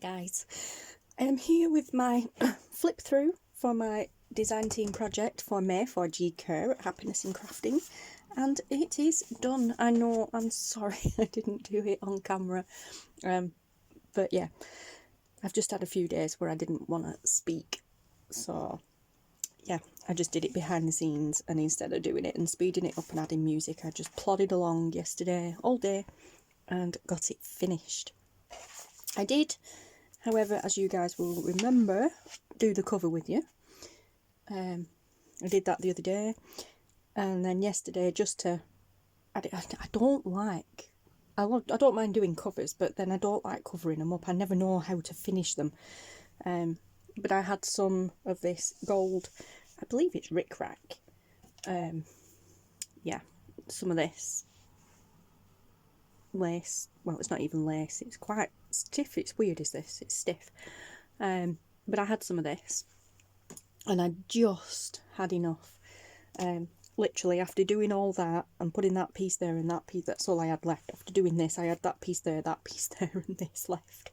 guys, I am here with my flip through for my design team project for May for Gi Kerr at Happiness in Crafting, and it is done. I know, I'm sorry I didn't do it on camera, but yeah, I've just had a few days where I didn't want to speak, so yeah, I just did it behind the scenes, and instead of doing it and speeding it up and adding music, I just plodded along yesterday all day and got it finished. I did, however, as you guys will remember, do the cover with you. I did that the other day, and then yesterday, just to I don't mind doing covers, but then I don't like covering them up. I never know how to finish them. But I had some of this gold, I believe it's rickrack. Yeah, some of this lace. Well, it's not even lace, it's quite stiff. It's weird, is this? It's stiff. But I had some of this, and I just had enough. Literally, after doing all that and putting that piece there and that piece, that's all I had left. After doing this, I had that piece there, and this left.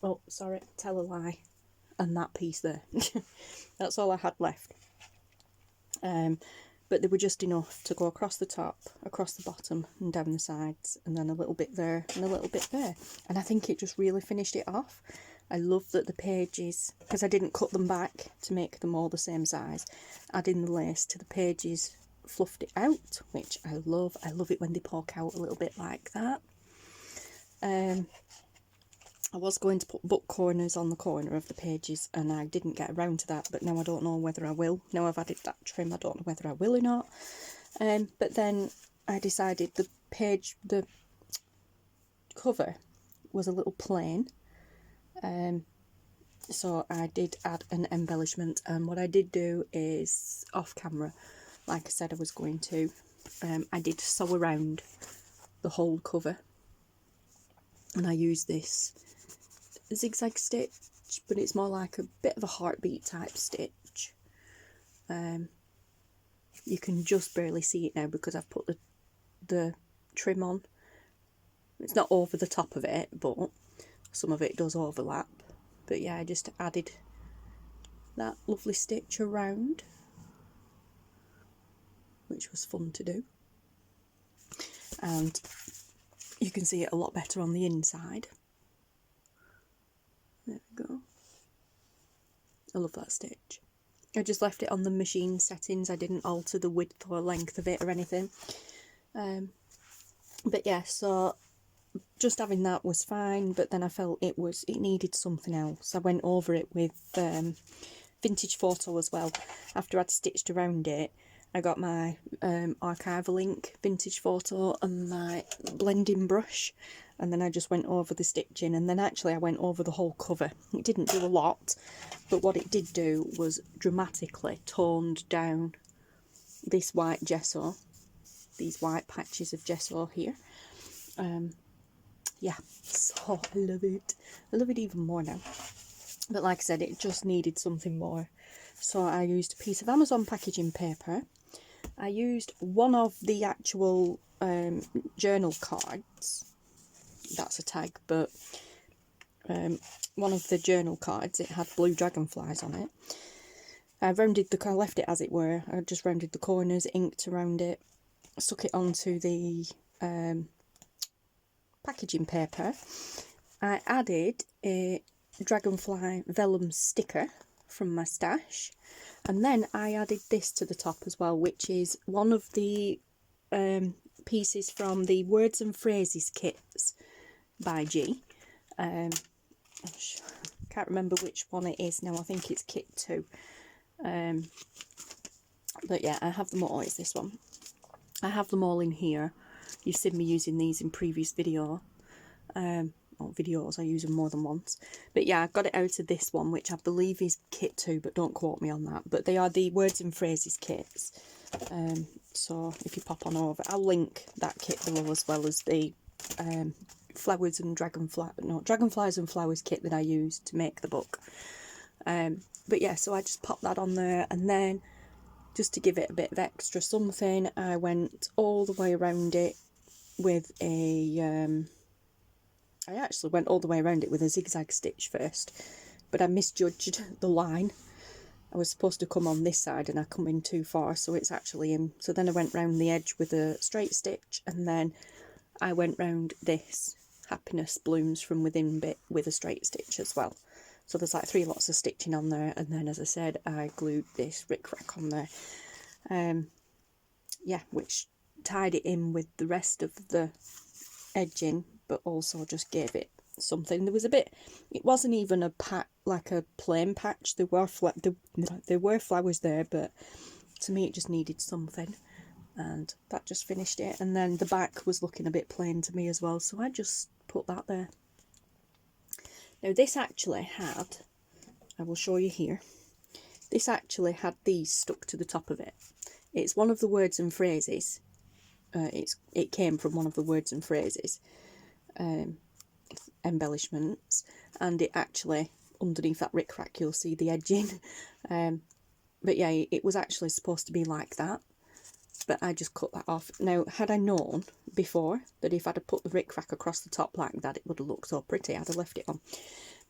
Oh, sorry, tell a lie. And that piece there. That's all I had left. But they were just enough to go across the top, across the bottom, and down the sides, and then a little bit there and a little bit there. And I think it just really finished it off. I love that the pages, because I didn't cut them back to make them all the same size, adding the lace to the pages fluffed it out, which I love. I love it when they poke out a little bit like that. I was going to put book corners on the corner of the pages, and I didn't get around to that, but now I don't know whether I will. Now I've added that trim, I don't know whether I will or not. But then I decided the cover was a little plain, so I did add an embellishment, and what I did do is, off camera, like I said I was going to, I did sew around the whole cover, and I used this zigzag stitch, but it's more like a bit of a heartbeat type stitch. You can just barely see it now because I've put the trim on. It's not over the top of it, but some of it does overlap. But yeah, I just added that lovely stitch around, which was fun to do, and you can see it a lot better on the inside. There we go. I love that stitch. I just left it on the machine settings. I didn't alter the width or length of it or anything. But yeah, so just having that was fine, but then I felt it needed something else. I went over it with vintage photo as well. After I'd stitched around it, I got my archival ink vintage photo and my blending brush, and then I just went over the stitching, and then actually I went over the whole cover. It didn't do a lot, but what it did do was dramatically toned down this white gesso, these white patches of gesso here. Yeah, so I love it. I love it even more now. But like I said, it just needed something more. So I used a piece of Amazon packaging paper. I used one of the actual journal cards. That's a tag, but one of the journal cards, it had blue dragonflies on it. I left it as it were. I just rounded the corners, inked around it, stuck it onto the packaging paper. I added a dragonfly vellum sticker from my stash, and then I added this to the top as well, which is one of the pieces from the Words and Phrases kits by Gi. I can't remember which one it is now. I think it's kit 2. But yeah, I have them all. It's this one. I have them all in here. You've seen me using these in previous videos. I use them more than once. But yeah, I got it out of this one, which I believe is kit 2, but don't quote me on that. But they are the Words and Phrases kits. So if you pop on over, I'll link that kit below, as well as the Dragonflies and Flowers kit that I used to make the book. But yeah, so I just popped that on there, and then just to give it a bit of extra something, I went all the way around it with a I actually went all the way around it with a zigzag stitch first, but I misjudged the line. I was supposed to come on this side and I come in too far, so it's actually in. So then I went round the edge with a straight stitch, and then I went round this happiness blooms from within bit with a straight stitch as well. So there's like 3 lots of stitching on there, and then, as I said, I glued this rickrack on there. Yeah, which tied it in with the rest of the edging, but also just gave it something. There was a bit, it wasn't even a like a plain patch. There were flowers there, but to me it just needed something, and that just finished it. And then the back was looking a bit plain to me as well, so I just put that there. Now this actually had, I will show you here, this actually had these stuck to the top of it. It's one of the words and phrases. It came from one of the words and phrases embellishments, and it actually, underneath that rickrack, you'll see the edging. But yeah, it was actually supposed to be like that, but I just cut that off. Now, had I known before that if I'd have put the rickrack across the top like that, it would have looked so pretty, I'd have left it on.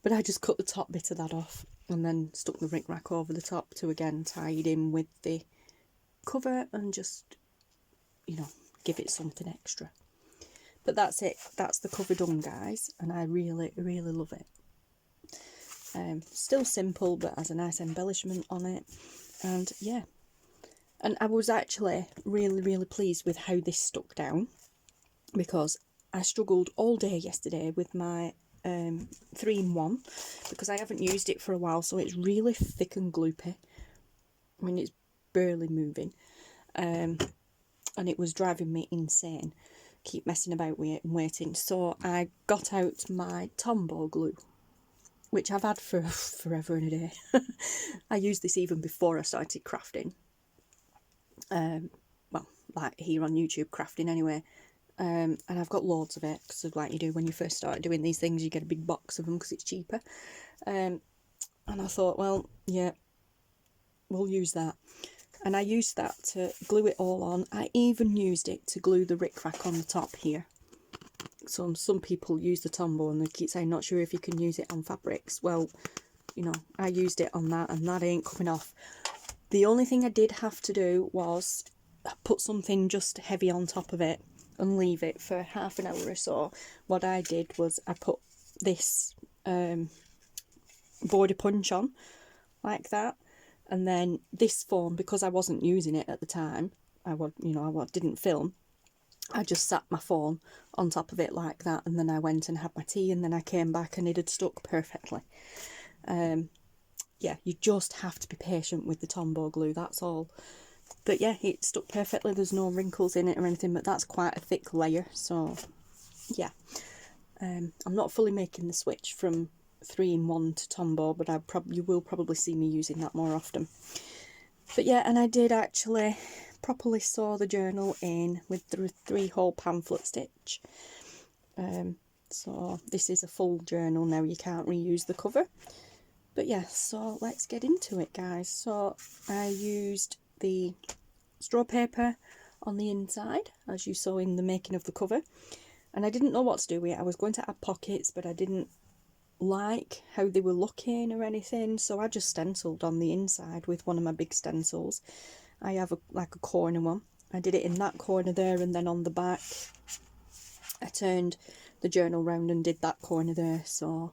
But I just cut the top bit of that off and then stuck the rickrack over the top to again tie it in with the cover and just, you know, give it something extra. But that's it, that's the cover done, guys, and I really love it. Still simple, but has a nice embellishment on it, and yeah. And I was actually really pleased with how this stuck down, because I struggled all day yesterday with my 3-in-1, because I haven't used it for a while, so it's really thick and gloopy. I mean, it's barely moving, and it was driving me insane. Keep messing about with it and waiting. So I got out my Tombow Glue, which I've had for forever and a day. I used this even before I started crafting. Well, like here on YouTube crafting anyway. And I've got loads of it, because like you do when you first start doing these things, you get a big box of them because it's cheaper. And I thought, well, yeah, we'll use that. And I used that to glue it all on. I even used it to glue the rickrack on the top here. So some people use the Tombow and they keep saying, not sure if you can use it on fabrics. Well, you know, I used it on that and that ain't coming off. The only thing I did have to do was put something just heavy on top of it and leave it for half an hour or so. What I did was I put this border punch on like that, and then this foam, because I wasn't using it at the time, I didn't film, I just sat my foam on top of it like that, and then I went and had my tea, and then I came back and it had stuck perfectly. Yeah, you just have to be patient with the Tombow Glue, that's all. But yeah, it stuck perfectly. There's no wrinkles in it or anything, but that's quite a thick layer, so yeah. I'm not fully making the switch from 3-in-1 to Tombow, but you will probably see me using that more often. But yeah, and I did actually properly sew the journal in with the 3-hole pamphlet stitch. So this is a full journal now, you can't reuse the cover. But yeah, so let's get into it, guys. So I used the straw paper on the inside, as you saw in the making of the cover, and I didn't know what to do with it. I was going to add pockets, but I didn't like how they were looking or anything, so I just stenciled on the inside with one of my big stencils. I have like a corner one. I did it in that corner there, and then on the back I turned the journal round and did that corner there, so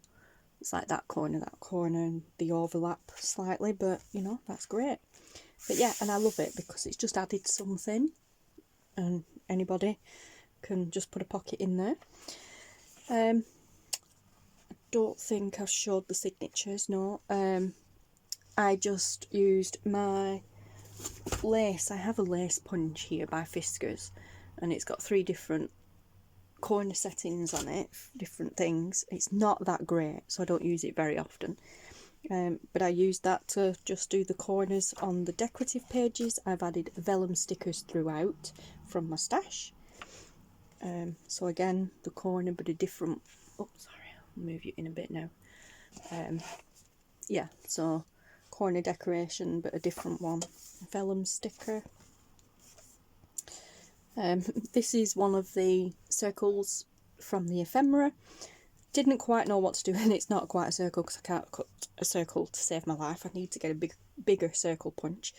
it's like that corner, and the overlap slightly, but you know, that's great. But yeah, and I love it because it's just added something, and anybody can just put a pocket in there. I don't think I've showed the signatures, no. I just used my lace. I have a lace punch here by Fiskars, and it's got 3 different corner settings on it, different things. It's not that great, so I don't use it very often. But I used that to just do the corners on the decorative pages. I've added vellum stickers throughout from my stash. So again, the corner, but a different, oh sorry, I'll move you in a bit now. Yeah, so corner decoration, but a different one. Vellum sticker. This is one of the circles from the ephemera. Didn't quite know what to do, and it's not quite a circle because I can't cut a circle to save my life. I need to get a bigger circle punch.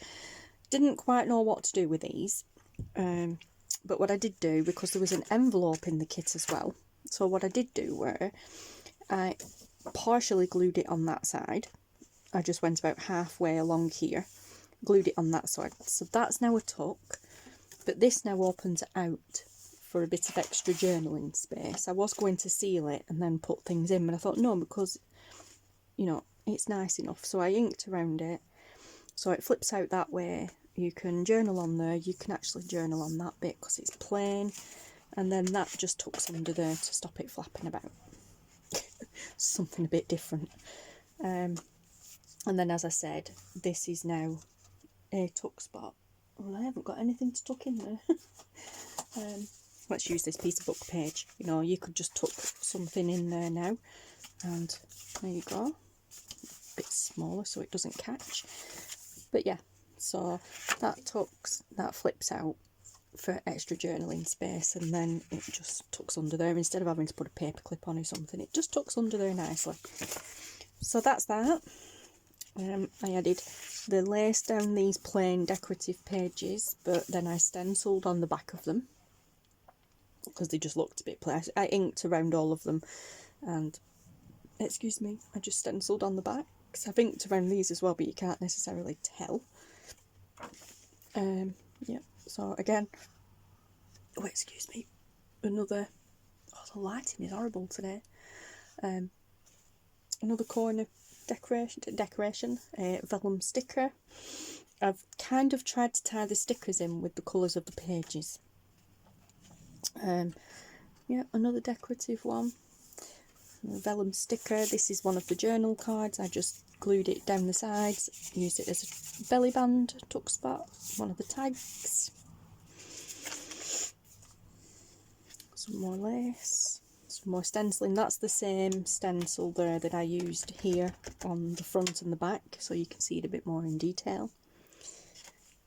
Didn't quite know what to do with these, but what I did do, because there was an envelope in the kit as well, so what I did do were I partially glued it on that side. I just went about halfway along here, glued it on that side, so that's now a tuck, but this now opens out for a bit of extra journaling space. I was going to seal it and then put things in, but I thought no, because, you know, it's nice enough. So I inked around it so it flips out that way. You can journal on there, you can actually journal on that bit because it's plain, and then that just tucks under there to stop it flapping about. Something a bit different. And then, as I said, this is now a tuck spot. Well, I haven't got anything to tuck in there. Let's use this piece of book page. You know, you could just tuck something in there now, and there you go. A bit smaller so it doesn't catch. But yeah, so that tucks, that flips out for extra journaling space, and then it just tucks under there instead of having to put a paper clip on or something. It just tucks under there nicely. So that's that. I added the lace down these plain decorative pages, but then I stenciled on the back of them because they just looked a bit plain. I inked around all of them, and excuse me, I just stenciled on the back. Because I've inked around these as well, but you can't necessarily tell. Yeah, so again, oh excuse me, another, oh the lighting is horrible today. Another corner decoration, vellum sticker. I've kind of tried to tie the stickers in with the colours of the pages. Yeah, another decorative one, a vellum sticker. This is one of the journal cards. I just glued it down the sides, used it as a belly band tuck spot, one of the tags. Some more lace, some more stenciling. That's the same stencil there that I used here on the front and the back, so you can see it a bit more in detail.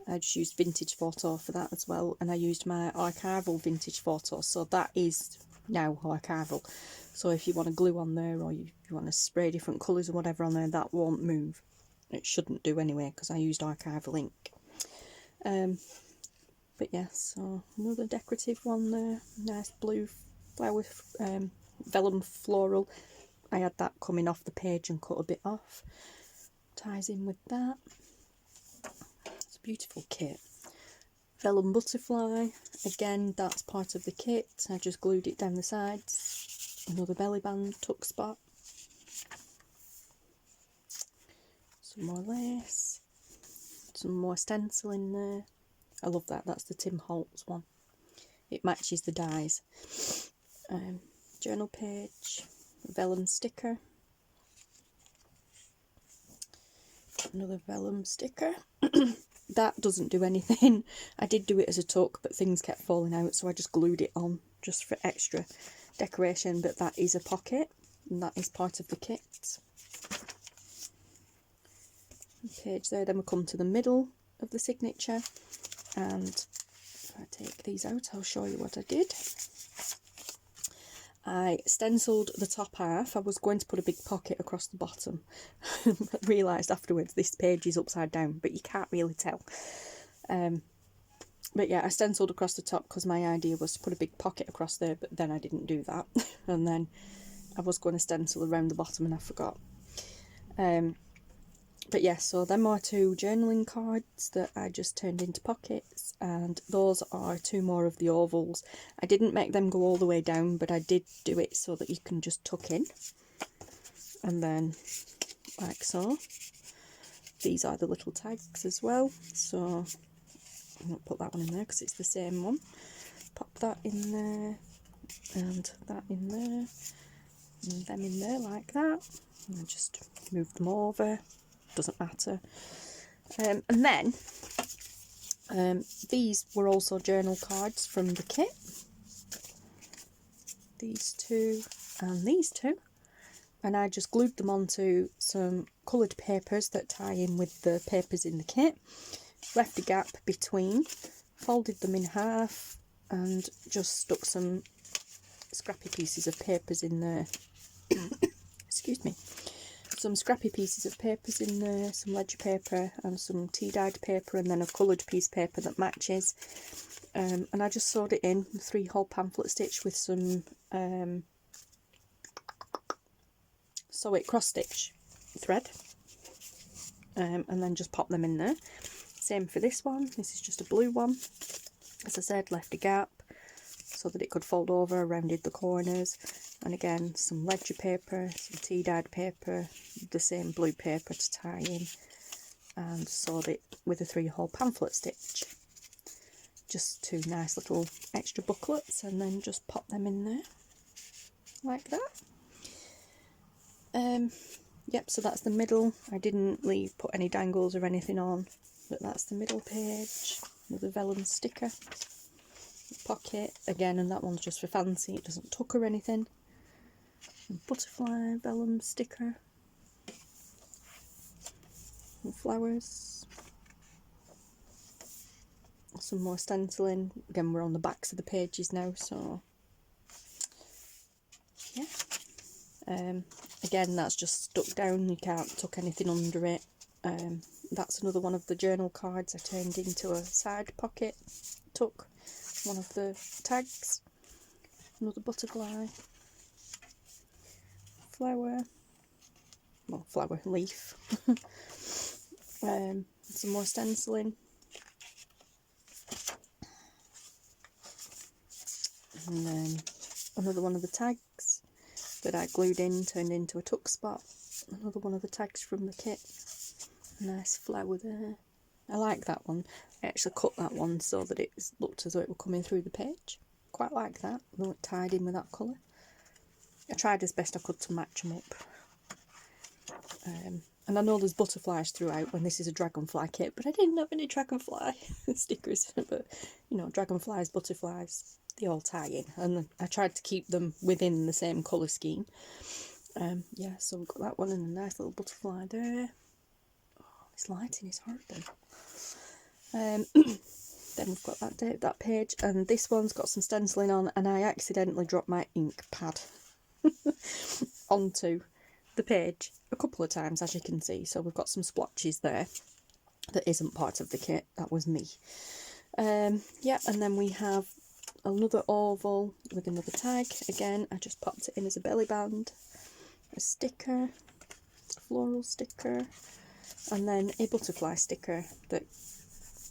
I just used Vintage Photo for that as well, and I used my archival Vintage Photo, so that is now archival. So if you want to glue on there, or you want to spray different colours or whatever on there, that won't move. It shouldn't do anyway, because I used archival ink. But yeah, so another decorative one there, nice blue flower, vellum floral. I had that coming off the page and cut a bit off. Ties in with that. It's a beautiful kit. Vellum butterfly, again that's part of the kit. I just glued it down the sides. Another belly band tuck spot. Some more lace. Some more stencil in there. I love that, that's the Tim Holtz one. It matches the dies. Journal page, vellum sticker. Another vellum sticker. That doesn't do anything. I did do it as a tuck, but things kept falling out, so I just glued it on just for extra decoration. But that is a pocket, and that is part of the kit. Page there, then we come to the middle of the signature, and if I take these out, I'll show you what I did. I stenciled the top half. I was going to put a big pocket across the bottom, but realised afterwards this page is upside down, but you can't really tell. But yeah, I stenciled across the top because my idea was to put a big pocket across there, but then I didn't do that. And then I was going to stencil around the bottom and I forgot. But yeah, so them are two journaling cards that I just turned into pockets, and those are two more of the ovals. I didn't make them go all the way down, but I did do it so that you can just tuck in, and then like so. These are the little tags as well, so I won't put that one in there because it's the same one. Pop that in there, and that in there, and them in there like that, and I just move them over. Doesn't matter. And then these were also journal cards from the kit. These two and these two, and I just glued them onto some coloured papers that tie in with the papers in the kit, left a gap between, folded them in half, and just stuck some scrappy pieces of papers in there excuse me, some scrappy pieces of papers in there, some ledger paper and some tea-dyed paper, and then a coloured piece of paper that matches. And I just sewed it in, 3-hole pamphlet stitch with some sew it cross stitch thread, and then just pop them in there. Same for this one. This is just a blue one. As I said, left a gap so that it could fold over, rounded the corners, and again some ledger paper, some tea-dyed paper, the same blue paper to tie in, and sewed it with a 3-hole pamphlet stitch. Just 2 nice little extra booklets, and then just pop them in there like that. Yep, so that's the middle. I didn't put any dangles or anything on, but that's the middle page. Another vellum sticker, pocket again, and that one's just for fancy, it doesn't tuck or anything. And butterfly vellum sticker, and flowers, some more stenciling. Again, we're on the backs of the pages now, so yeah. Again, that's just stuck down, you can't tuck anything under it. That's another one of the journal cards I turned into a side pocket tuck. One of the tags, another butterfly, flower, well, flower leaf, some more stenciling, and then another one of the tags that I glued in, turned into a tuck spot. Another one of the tags from the kit. Nice flower there. I like that one. I actually cut that one so that it looked as though it were coming through the page. Quite like that. Though it tied in with that colour. I tried as best I could to match them up. And I know there's butterflies throughout when this is a dragonfly kit, but I didn't have any dragonfly stickers. But, you know, dragonflies, butterflies, they all tie in, and I tried to keep them within the same colour scheme. Yeah, so we've got that one and a nice little butterfly there. Oh, this lighting is horrible. Then we've got that page, and this one's got some stenciling on, and I accidentally dropped my ink pad onto the page a couple of times, as you can see. So we've got some splotches there that isn't part of the kit, that was me. Yeah, and then we have another oval with another tag. Again, I just popped it in as a belly band, a sticker, a floral sticker, and then a butterfly sticker. That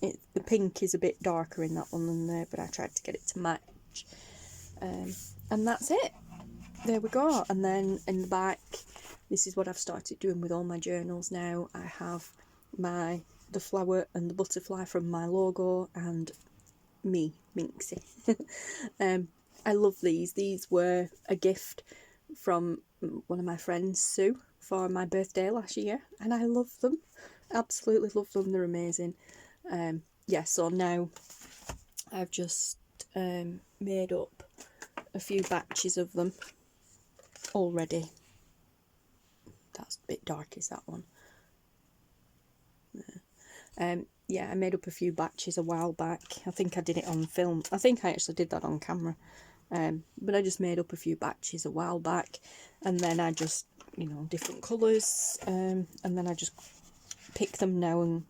the pink is a bit darker in that one than there, but I tried to get it to match. And that's it. There we go. And then in the back, this is what I've started doing with all my journals now. I have the flower and the butterfly from my logo, and me, Minxie. I love these. These were a gift from one of my friends, Sue, for my birthday last year, and I love them. Absolutely love them. They're amazing. Yeah, so now I've just made up a few batches of them already. That's a bit dark, is that one? Yeah, I made up a few batches a while back. I think I did it on film. I think I actually did that on camera. But I just made up a few batches a while back, and then I just, you know, different colours, and then I just pick them now and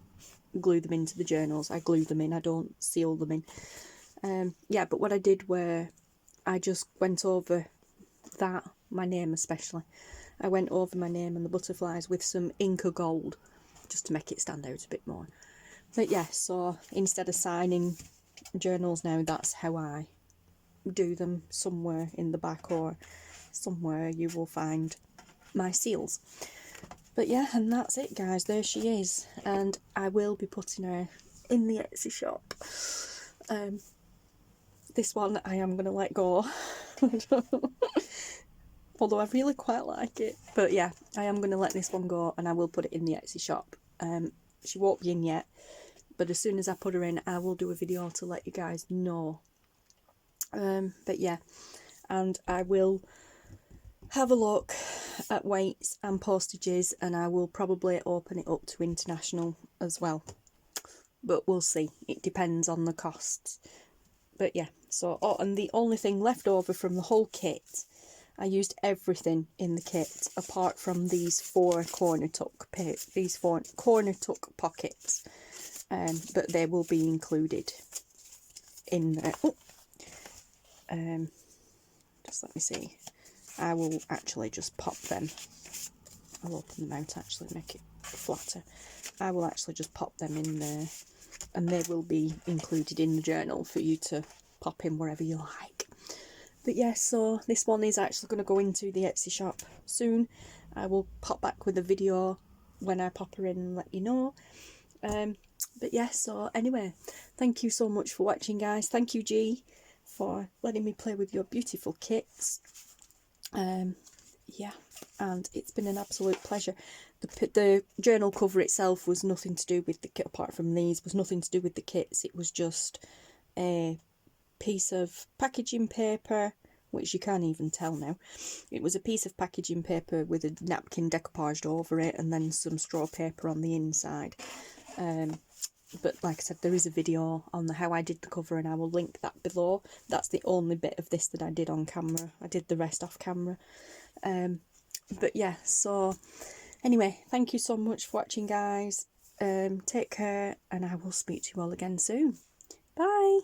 glue them into the journals. I glue them in, I don't seal them in. Yeah, but what I did were I just went over my name especially. I went over my name and the butterflies with some Inca Gold, just to make it stand out a bit more. But yeah, so instead of signing journals now, that's how I do them. Somewhere in the back or somewhere you will find my seals. But yeah, and that's it, guys. There she is, and I will be putting her in the Etsy shop. This one I am going to let go. Although I really quite like it. But yeah, I am going to let this one go, and I will put it in the Etsy shop. She won't be in yet, but as soon as I put her in, I will do a video to let you guys know. But yeah, and I will have a look at weights and postages, and I will probably open it up to international as well. But we'll see. It depends on the costs. But yeah, so, oh, and the only thing left over from the whole kit, I used everything in the kit apart from these four corner tuck pockets, but they will be included in there. Just let me see. I will actually just pop them. I'll open them out actually, make it flatter. I will actually just pop them in there, and they will be included in the journal for you to pop in wherever you like. But yes, so this one is actually going to go into the Etsy shop soon. I will pop back with a video when I pop her in and let you know. But yes, so anyway, thank you so much for watching, guys. Thank you, G, for letting me play with your beautiful kits. Yeah, and it's been an absolute pleasure. The journal cover itself was nothing to do with the kit, apart from these, was nothing to do with the kits. It was just a piece of packaging paper, which you can't even tell now. It was a piece of packaging paper with a napkin decoupaged over it, and then some straw paper on the inside. But like I said, there is a video on how I did the cover, and I will link that below. That's the only bit of this that I did on camera. I did the rest off camera. But yeah, so anyway, thank you so much for watching, guys. Take care, and I will speak to you all again soon. Bye.